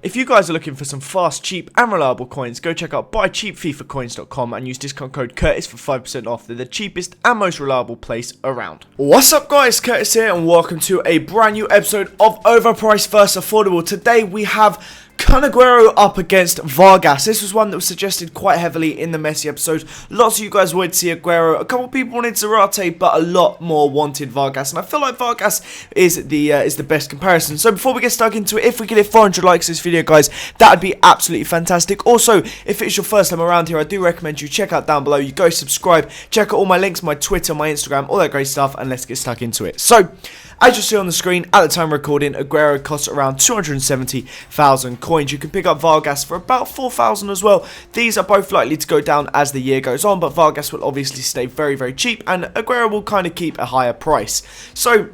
If you guys are looking for some fast, cheap and reliable coins, go check out buycheapfifacoins.com and use discount code Curtis for 5% off. They're the cheapest and most reliable place around. What's up guys, Curtis here and welcome to a brand new episode of Overpriced vs Affordable. Today we have Aguero up against Vargas. This was one that was suggested quite heavily in the Messi episode. Lots of you guys wanted to see Aguero. A couple of people wanted Zarate, but a lot more wanted Vargas. And I feel like Vargas is the best comparison. So before we get stuck into it, if we can hit 400 likes this video, guys, that would be absolutely fantastic. Also, if it's your first time around here, I do recommend you check out down below. You go subscribe, check out all my links, my Twitter, my Instagram, all that great stuff, and let's get stuck into it. So, as you see on the screen, at the time of recording, Aguero costs around 270,000 coins. You can pick up Vargas for about 4,000 as well. These are both likely to go down as the year goes on, but Vargas will obviously stay very, very cheap, and Aguero will kind of keep a higher price. So,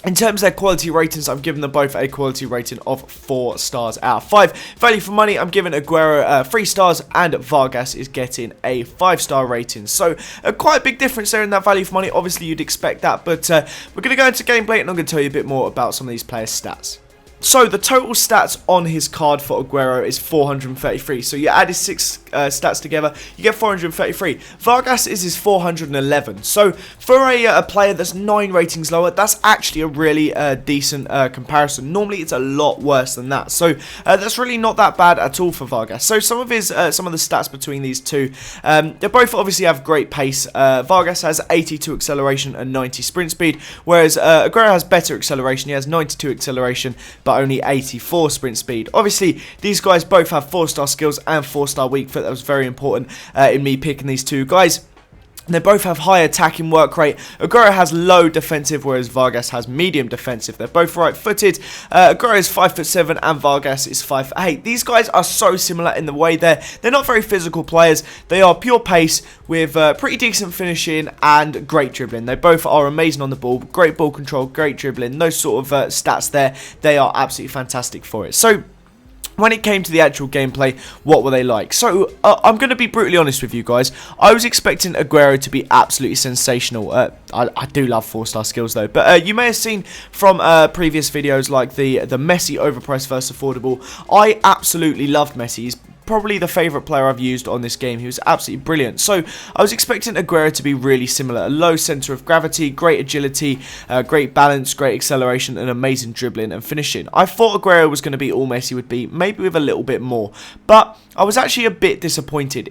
in terms of their quality ratings, I'm giving them both a quality rating of 4 stars out of 5. Value for money, I'm giving Aguero 3 stars, and Vargas is getting a 5-star rating. So, quite a big difference there in that value for money. Obviously, you'd expect that, but we're going to go into gameplay, and I'm going to tell you a bit more about some of these players' stats. So, the total stats on his card for Aguero is 433. So, you add his 6 stats together, you get 433. Vargas is his 411. So, for a player that's 9 ratings lower, that's actually a really decent comparison. Normally, it's a lot worse than that. So, that's really not that bad at all for Vargas. So, some of the stats between these two, they both obviously have great pace. Vargas has 82 acceleration and 90 sprint speed, whereas Aguero has better acceleration. He has 92 acceleration, but only 84 sprint speed. Obviously, these guys both have 4-star skills and 4-star weak foot. That was very important in me picking these two guys. They both have high attacking work rate. Aguero has low defensive, whereas Vargas has medium defensive. They're both right-footed. Aguero is 5'7" and Vargas is 5'8". These guys are so similar in the way they're not very physical players. They are pure pace with pretty decent finishing and great dribbling. They both are amazing on the ball. Great ball control, great dribbling. Those sort of stats there, they are absolutely fantastic for it. So, when it came to the actual gameplay, what were they like? So, I'm going to be brutally honest with you guys. I was expecting Aguero to be absolutely sensational. I do love 4-star skills though. But you may have seen from previous videos like the Messi Overpriced vs Affordable. I absolutely loved Messi. He's probably the favourite player I've used on this game. He was absolutely brilliant. So I was expecting Aguero to be really similar. A low centre of gravity, great agility, great balance, great acceleration, and amazing dribbling and finishing. I thought Aguero was going to be all Messi would be, maybe with a little bit more. But I was actually a bit disappointed.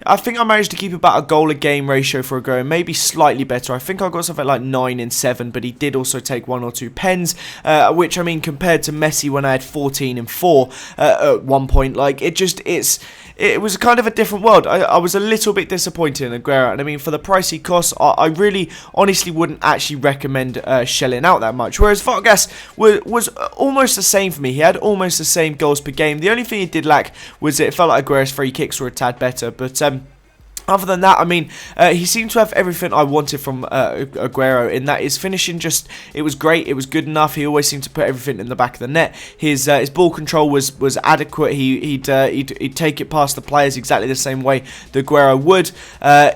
I think I managed to keep about a goal a game ratio for Aguero, maybe slightly better. I think I got something like 9 in 7, but he did also take 1 or 2 pens, which, I mean, compared to Messi when I had 14 in 4 at one point, like, it was kind of a different world. I was a little bit disappointed in Aguero, and I mean, for the price he costs, I really honestly wouldn't actually recommend shelling out that much. Whereas Vargas was almost the same for me. He had almost the same goals per game. The only thing he did lack was it felt like Aguero's free kicks were a tad better, but other than that, I mean, he seemed to have everything I wanted from Aguero, in that his finishing it was great, it was good enough. He always seemed to put everything in the back of the net. His ball control was adequate. He'd take it past the players exactly the same way that Aguero would.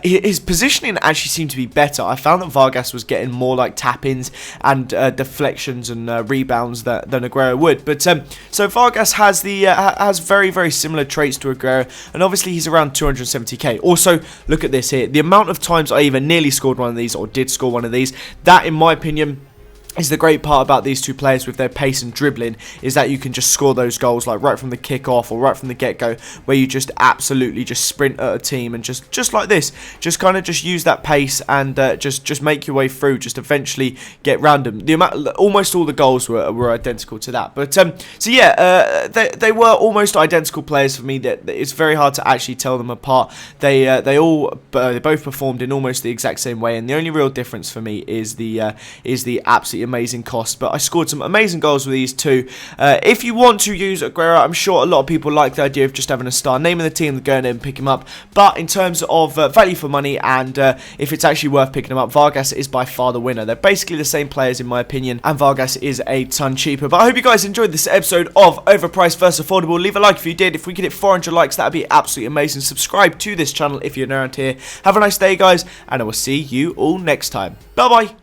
His positioning actually seemed to be better. I found that Vargas was getting more like tap-ins and deflections and rebounds than Aguero would. But so Vargas has has very, very similar traits to Aguero, and obviously he's around 270k. Also, look at this here. The amount of times I either nearly scored one of these or did score one of these, that, in my opinion, is the great part about these two players with their pace and dribbling, is that you can just score those goals like right from the kick-off or right from the get-go, where you just absolutely just sprint at a team and just like this, just kind of just use that pace and just make your way through, just eventually get random. Almost all the goals were identical to that. But so yeah, they were almost identical players for me. That it's very hard to actually tell them apart. They both performed in almost the exact same way, and the only real difference for me is the absolutely amazing cost. But I scored some amazing goals with these two. If you want to use Aguero, I'm sure a lot of people like the idea of just having a star name in the team and going in and pick him up. But in terms of value for money and if it's actually worth picking him up, Vargas is by far the winner. They're basically the same players in my opinion, and Vargas is a ton cheaper. But I hope you guys enjoyed this episode of Overpriced vs Affordable. Leave a like if you did. If we could hit 400 likes, that'd be absolutely amazing. Subscribe to this channel if you're new around here. Have a nice day, guys, and I will see you all next time. Bye bye.